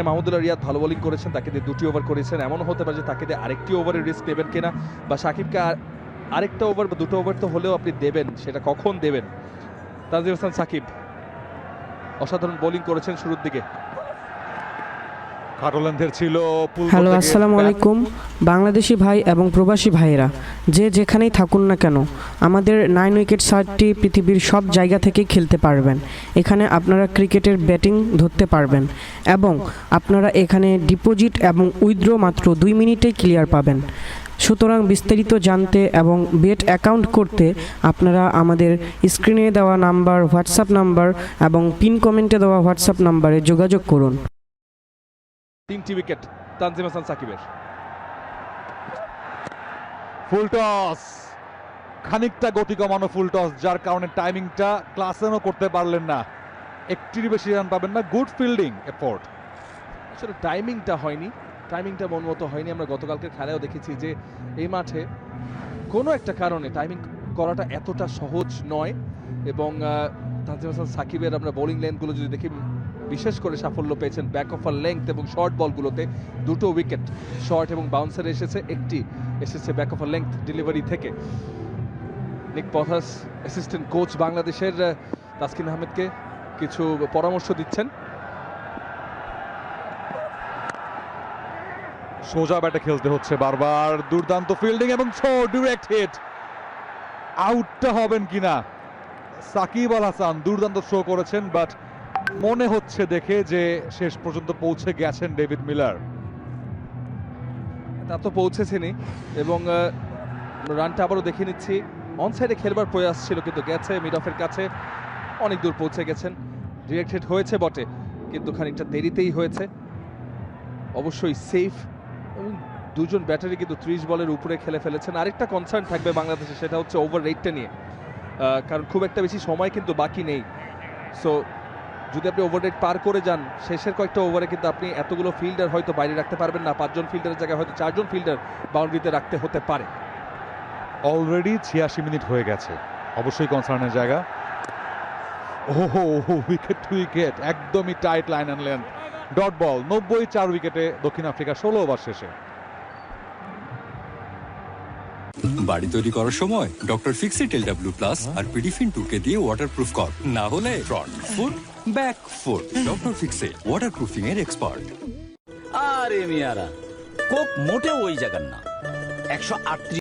মাহমুদুল্লাহ রিয়াদ ভালো বোলিং করেছেন, তাকে দিয়ে 2টি ওভার করেছেন। এমনও হতে পারে যে তাকে দিয়ে আরেকটি ওভারের রিস্ক নেবেন কিনা, বা সাকিবকে আরেকটা ওভার বা 2টো ওভার তো হলেও আপনি দেবেন, সেটা কখন দেবেন। তানজিম হাসান সাকিব অসাধারণ বোলিং করেছেন শুরুর দিকে। হ্যালো, আসসালামু আলাইকুম বাংলাদেশি ভাই এবং প্রবাসী ভাইয়েরা, যে যেখানেই থাকুন না কেন, আমাদের 9 উইকেট সার্টটি পৃথিবীর সব জায়গা থেকেই খেলতে পারবেন। এখানে আপনারা ক্রিকেটের ব্যাটিং ধরতে পারবেন এবং আপনারা এখানে ডিপোজিট এবং উইথড্র মাত্র 2 মিনিটেই ক্লিয়ার পাবেন। সুতরাং বিস্তারিত জানতে এবং বেট অ্যাকাউন্ট করতে আপনারা আমাদের স্ক্রিনে দেওয়া নাম্বার, হোয়াটসঅ্যাপ নাম্বার এবং পিন কমেন্টে দেওয়া হোয়াটসঅ্যাপ নাম্বারে যোগাযোগ করুন। 3টি উইকেট তানজিম হাসান সাকিবের। ফুল টস, খানিকটা গতি কমানো ফুল টস, যার কারণে টাইমিংটা ক্লাসেনও করতে পারলেন না। একটির বেশি রান পাবেন না। Good fielding effort. আসলে টাইমিংটা হয়নি, টাইমিংটা মন মতো হয়নি। আমরা গতকালকের খেলায়ও দেখেছি যে এই মাঠে কোনো একটা কারণে টাইমিং করাটা এতটা সহজ নয়। এবং তানজিম হাসান সাকিবের আমরা বোলিং লেন্থগুলো যদি দেখি, বিশেষ করে সাফল্য পেয়েছেন ব্যাক অফ আর লেংথ এবং শর্ট বলগুলোতে। 2টো উইকেট শর্ট এবং বাউন্সার এসেছে, একটি এসেছে ব্যাক অফ আর লেংথ ডেলিভারি থেকে। নিক পথাস অ্যাসিস্ট্যান্ট কোচ বাংলাদেশের তাসকিন আহমেদকে কিছু পরামর্শ দিচ্ছেন। সোজা ব্যাটে খেলতে হচ্ছে বারবার। দুর্দান্ত ফিল্ডিং এবং ডিরেক্ট হিট। আউটটা হবেন কিনা সাকিব আল হাসান দুর্দান্ত শো করেছেন, বাট মনে হচ্ছে দেখে যে শেষ পর্যন্ত পৌঁছে গেছেন ডেভিড মিলার। তা তো পৌঁছেছেনই, এবং রানটা আবারও দেখে নিচ্ছি। অন সাইডে খেলবার প্রয়াস ছিল, কিন্তু গেছে মিড অফের কাছে, অনেক দূর পৌঁছে গেছেন। ডিরেক্ট হিট হয়েছে বটে, কিন্তু খানিকটা দেরিতেই হয়েছে। অবশ্যই সেফ, এবং দুজন ব্যাটারি কিন্তু 30 বলের উপরে খেলে ফেলেছেন। আরেকটা কনসার্ন থাকবে বাংলাদেশে, সেটা হচ্ছে ওভার রেটটা নিয়ে, কারণ খুব একটা বেশি সময় কিন্তু বাকি নেই। সো যদি আপনি ওভার রেট পার করে যান, শেষের কয়েকটা ওভারে কিন্তু আপনি এতগুলো ফিল্ডার হয়তো বাইরে রাখতে পারবেন না। 5 জন ফিল্ডারের জায়গায় হয়তো 4 জন ফিল্ডার বাউন্ডারিতে রাখতে হতে পারে। অলরেডি 86 মিনিট হয়ে গেছে, অবশ্যই কনসার্নের জায়গা। ওহো, উইকেট টু উইকেট, একদমই টাইট লাইন আনলেন। ডট বল 90, 4 উইকেটে দক্ষিণ আফ্রিকা 16 ওভার শেষে। বাড়ি তৈরি করার সময় ডক্টর ফিক্সিট LW+ আর পিডিফিন 2K দিয়ে ওয়াটারপ্রুফ কর, না হলে front foot back foot. Doctor Fixit waterproofing এর এক্সপার্ট। আরে মিয়ারা, কোক মোটেও ওই জায়গার না। 138